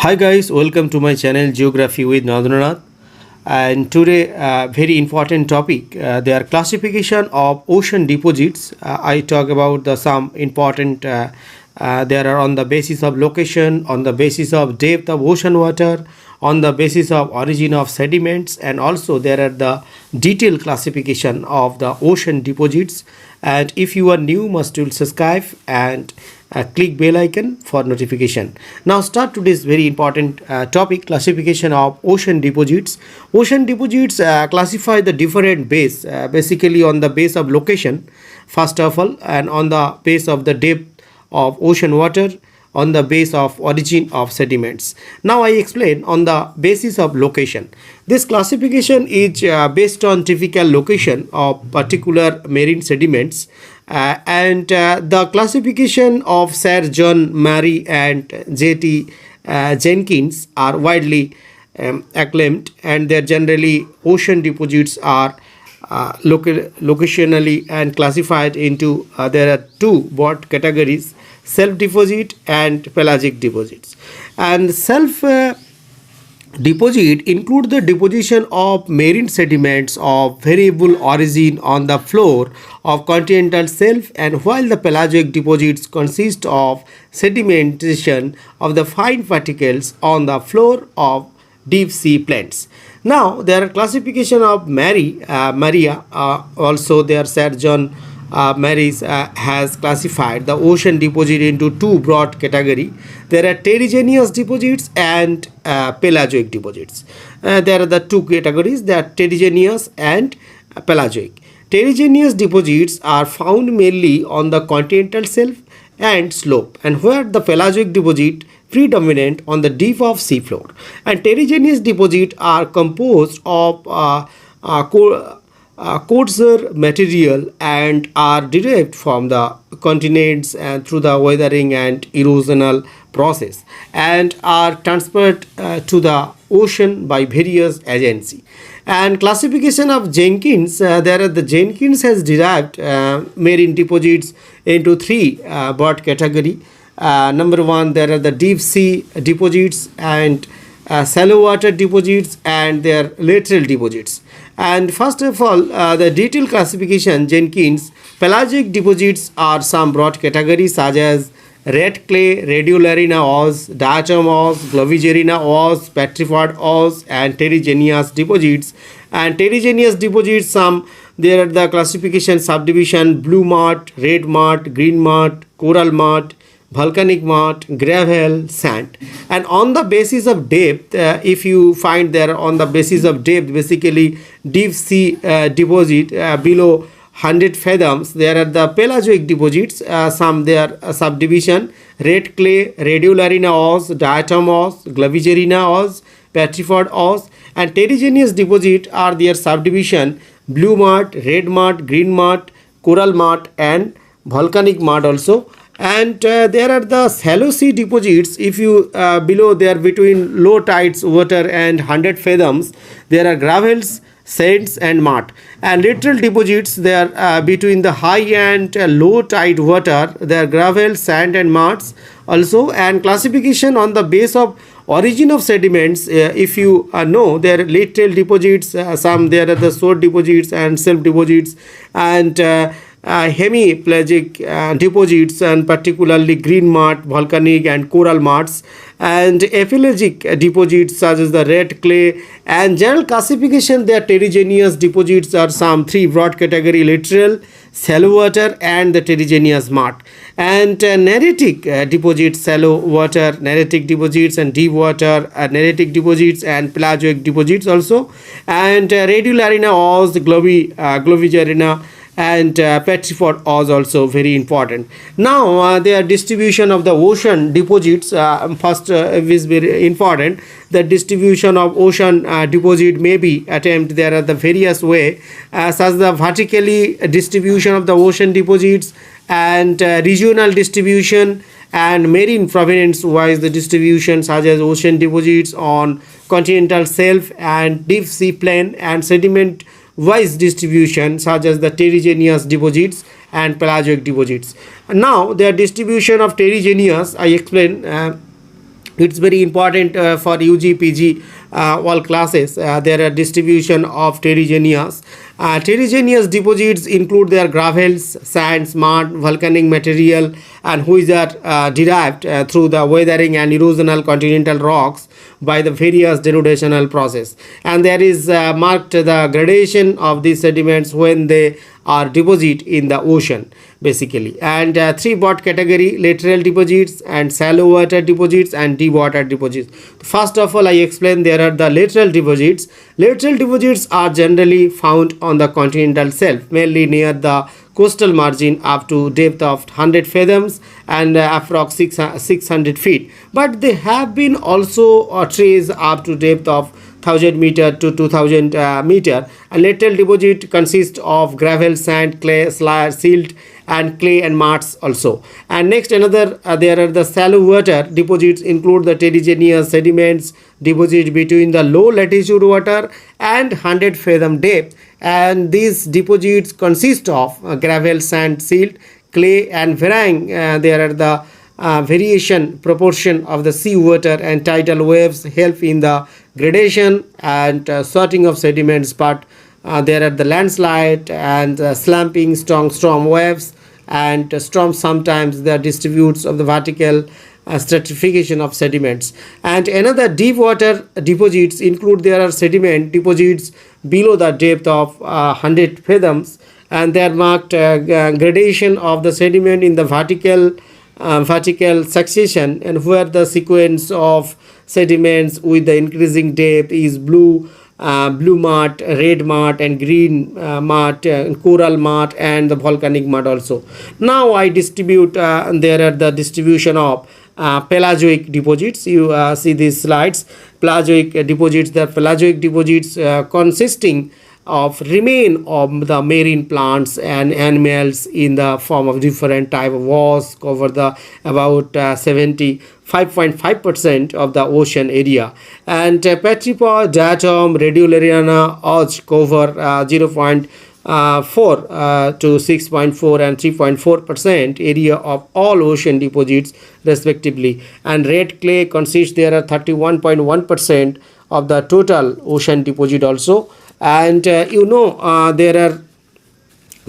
Hi guys, welcome to my channel Geography with Nadranath. And today, very important topic. Their classification of ocean deposits. I talk about the some important. There are on the basis of location, on the basis of depth of ocean water, on the basis of origin of sediments, and also there are the detailed classification of the ocean deposits. And if you are new, must you subscribe and click bell icon for notification. Now start today's very important topic, classification of ocean deposits. Ocean deposits classify the different base, basically on the base of location first of all, and on the base of the depth of ocean water, on the base of origin of sediments. Now I explain on the basis of location. This classification is based on typical location of particular marine sediments, and the classification of Sir John Murray and J.T. Jenkins are widely acclaimed, and their generally ocean deposits are locationally and classified into there are two broad categories: self deposit and pelagic deposits. And self deposit include the deposition of marine sediments of variable origin on the floor of continental shelf, and while the pelagic deposits consist of sedimentation of the fine particles on the floor of deep sea plains. Now there are classification of Maria, also there Sir John Maris has classified the ocean deposit into two broad categories. There are terrigenous deposits and pelagic deposits. There are the two categories, that terrigenous and pelagic. Terrigenous deposits are found mainly on the continental shelf and slope, and where the pelagic deposit predominant on the deep of seafloor. And terrigenous deposits are composed of coarser material and are derived from the continents and through the weathering and erosional process, and are transferred to the ocean by various agencies. And classification of Jenkins, there are the Jenkins has derived marine deposits into three broad category. Number one, there are the deep sea deposits and shallow water deposits and their lateral deposits. And first of all, the detailed classification Jenkins, pelagic deposits are some broad categories such as red clay, radiolarian ores, diatom ores, globigerina ores, petrified ores, and terrigenous deposits. And terrigenous deposits, some there are the classification subdivision: blue mud, red mud, green mud, coral mud, volcanic mud, gravel, sand. And on the basis of depth, if you find there on the basis of depth, basically deep sea deposit below 100 fathoms, there are the pelagic deposits, some there subdivision: red clay, radiolarian ores, diatom ores, globigerina ores, petrified ores. And terrigenous deposit are their subdivision: blue mud, red mud, green mud, coral mud, and volcanic mud also. And there are the shallow sea deposits. If you below there between low tides water and 100 fathoms, there are gravels, sands, and mud. And lateral deposits, there between the high and low tide water, there are gravel, sand, and muds also. And classification on the base of origin of sediments, if you know, there are lateral deposits, some there are the shore deposits and self deposits, and hemipelagic deposits, and particularly green mud, volcanic, and coral muds, and epipelagic deposits such as the red clay. And general classification, their terrigenous deposits are some three broad category: lateral, shallow water, and the terrigenous mud. And neritic deposits, shallow water neritic deposits, and deep water neritic deposits, and pelagic deposits also. And radiolarian ores, globigerina, and petrified ores also very important. Now their distribution of the ocean deposits, first is very important. The distribution of ocean deposit may be attempt. There are the various way, such the vertically distribution of the ocean deposits, and regional distribution, and marine provenance wise the distribution, such as ocean deposits on continental shelf and deep sea plain, and sediment wise distribution such as the terrigenous deposits and pelagic deposits. Now their distribution of terrigenous I explain it's very important for UG, PG, all classes. There are distribution of terrigenous. Terrigenous deposits include their gravels, sands, mud, volcanic material, and which are derived through the weathering and erosional continental rocks by the various denudation process. And there is marked the gradation of these sediments when they are deposit in the ocean basically. And three broad category: lateral deposits and shallow water deposits and deep water deposits. First of all, I explain there are the lateral deposits. Lateral deposits are generally found on the continental shelf, mainly near the coastal margin up to depth of 100 fathoms and approx 600 feet, but they have been also traced up to depth of 1000 meter to 2000 meter. A lateral deposit consists of gravel, sand, clay, silt, and clay and muds also. And next, another there are the shallow water deposits include the terrigenous sediments deposits between the low latitude water and 100 fathom depth, and these deposits consist of gravel, sand, silt, clay, and varying there are the variation proportion of the sea water and tidal waves help in the gradation and sorting of sediments, but there are the landslide and slumping storm waves and storms. Sometimes the distributes of the vertical stratification of sediments. And another deep water deposits include there are sediment deposits below the depth of 100 fathoms, and they are marked gradation of the sediment in the vertical succession, and where the sequence of sediments with the increasing depth is blue mud, red mud, and green mud, coral mud, and the volcanic mud also. Now I distribute there are the distribution of pelagic deposits. You see these slides. Pelagic deposits, the pelagic deposits consisting of remain of the marine plants and animals in the form of different type of wasps cover the about 75.5% of the ocean area, and petripod, diatom, radiolariana, odds cover 0.4 to 6.4 and 3.4% area of all ocean deposits respectively, and red clay consists there are 31.1% of the total ocean deposit also. And there are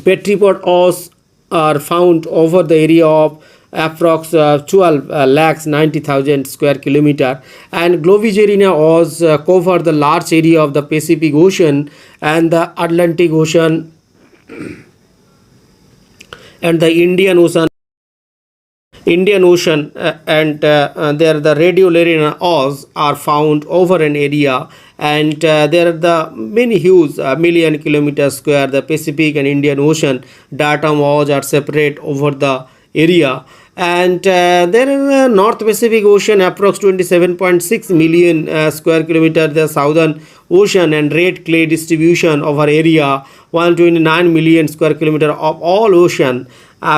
petripod ores are found over the area of approx 12 lakhs 90,000 square kilometer, and Globigerina ores cover the large area of the Pacific Ocean and the Atlantic Ocean and the Indian Ocean. And there the radiolariana ores are found over an area, and there are the many huge million kilometers square the Pacific and Indian Ocean. Datum ores are separate over the area, and there are North Pacific Ocean approx 27.6 million square kilometer, the Southern Ocean and red clay distribution over area 129 million square kilometer of all ocean.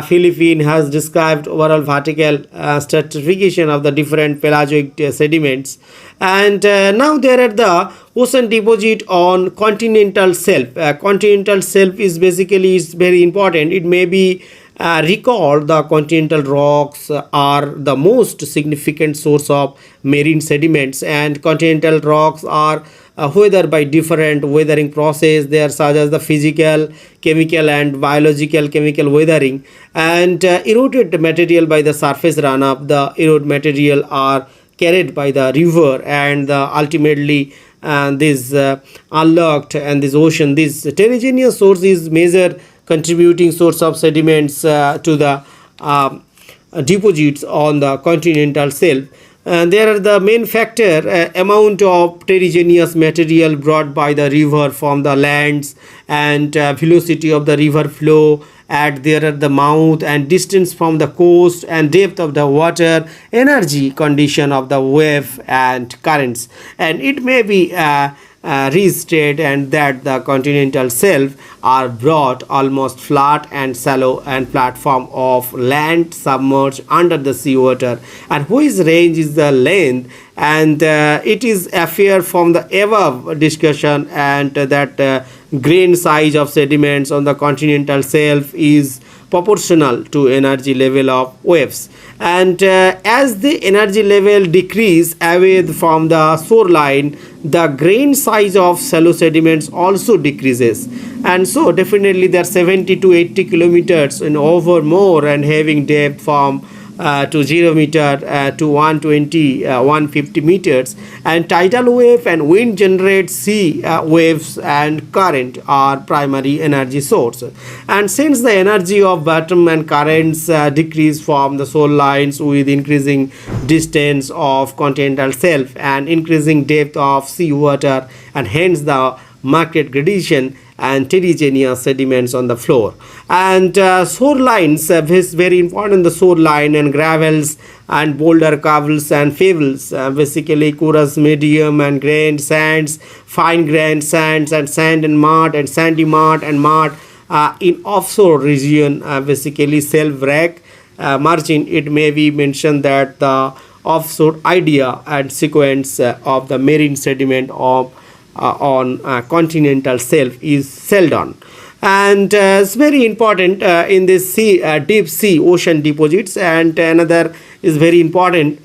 Philippines has described overall vertical stratification of the different pelagic sediments. And now there are the ocean deposit on continental shelf. Continental shelf is basically is very important. It may be recall the continental rocks are the most significant source of marine sediments, and continental rocks are weathered by different weathering process. They are such as the physical, chemical, and biological chemical weathering, and eroded material by the surface runoff. The eroded material are carried by the river, and ultimately this unlocked and this ocean. This terrigenous source is major contributing source of sediments to the deposits on the continental shelf. And there are the main factor amount of terrigenous material brought by the river from the lands, and velocity of the river flow at there at the mouth, and distance from the coast, and depth of the water, energy condition of the wave and currents. And it may be restated and that the continental shelf are broad, almost flat and shallow, and platform of land submerged under the seawater, and whose range is the length, and it is appear from the above discussion, and that grain size of sediments on the continental shelf is proportional to energy level of waves. And as the energy level decrease away from the shoreline, the grain size of shallow sediments also decreases. And so definitely they are 70 to 80 kilometers and over more, and having depth from to 0 meter to 120 150 meters. And tidal wave and wind generate sea waves, and current are primary energy source. And since the energy of bottom and currents decrease from the shorelines with increasing distance of continental shelf and increasing depth of sea water, and hence the market gradation and heterogeneous sediments on the floor. And shorelines is very important. The shoreline and gravels and boulder covers and pebbles, basically coarse, medium and grained sands, fine grained sands, and sand and mud and sandy mud and mud in offshore region, basically self wreck margin. It may be mentioned that the offshore idea and sequence of the marine sediment of on continental shelf is seldom. And it's very important in this sea, deep sea ocean deposits. And another is very important,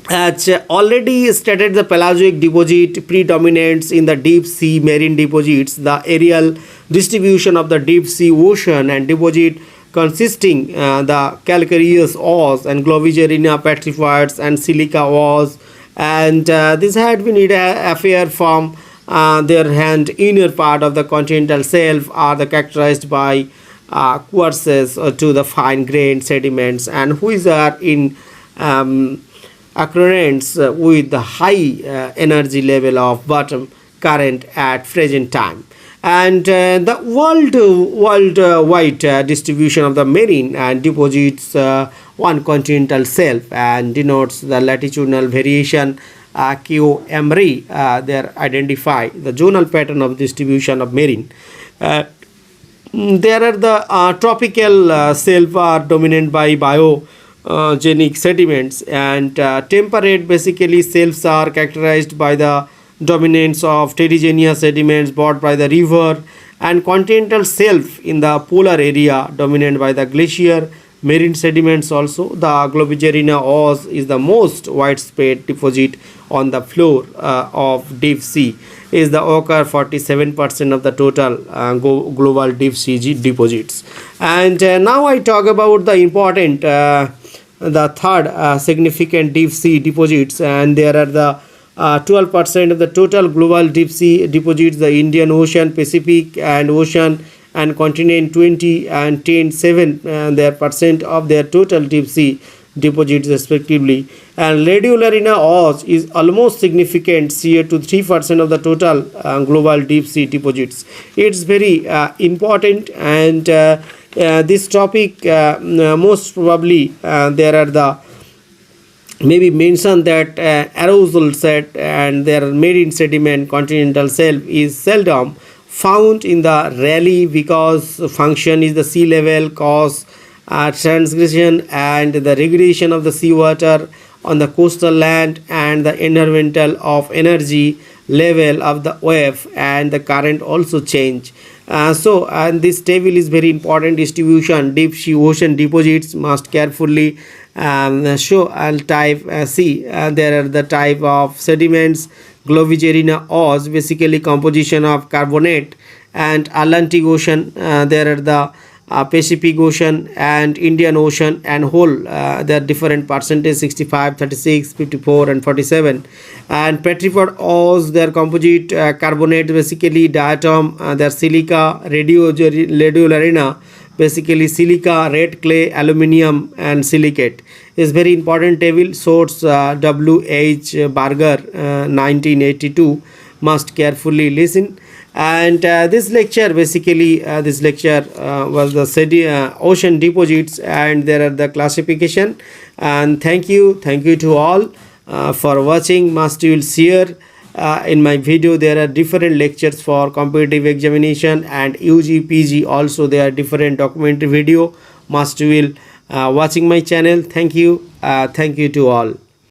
as already stated, the pelagic deposit predominates in the deep sea marine deposits. The aerial distribution of the deep sea ocean and deposit consisting the calcareous ores and Globigerina petrifieds and silica ores. And this had been affair from their hand inner part of the continental shelf are the characterized by quartzes to the fine grained sediments, and which are in occurrence with the high energy level of bottom current at present time. And the worldwide distribution of the marine and deposits one continental shelf and denotes the latitudinal variation QMRI. There identify the zonal pattern of distribution of marine. There are the tropical shelf are dominated by biogenic sediments, and temperate basically shelves are characterized by the dominance of heterogeneous sediments brought by the river, and continental shelf in the polar area dominated by the glacier marine sediments. Also the Globigerina ores is the most widespread deposit on the floor of deep sea, is the occur 47% of the total global deep sea deposits. And now I talk about the important the third significant deep sea deposits, and there are the 12% of the total global deep sea deposits, the Indian Ocean, Pacific and Ocean and continent 20 and 10 7 their percent of their total deep sea deposits respectively. And radiolarina ores is almost significant, ca to 3% of the total global deep sea deposits. It's very important. And this topic most probably there are the maybe mention that aerosol set and their marine sediment continental shelf is seldom found in the Raleigh because function is the sea level cause transgression and the regulation of the seawater on the coastal land and the environmental of energy level of the wave and the current also change. So and this table is very important. Distribution deep sea ocean deposits must carefully show and type see there are the type of sediments. Globigerina ores basically composition of carbonate, and Atlantic Ocean there are the Pacific Ocean and Indian Ocean and whole there are different percentage 65 36 54 and 47. And petrified ores their composite carbonate basically diatom their silica radiolarina basically silica red clay aluminium and silicate is very important table. Source W.H. Barger 1982. Must carefully listen. And this lecture basically this lecture was the ocean deposits, and there are the classification. And thank you to all for watching. Must you will share in my video there are different lectures for competitive examination and UG PG also there are different documentary video. Must you will watching my channel. Thank you to all.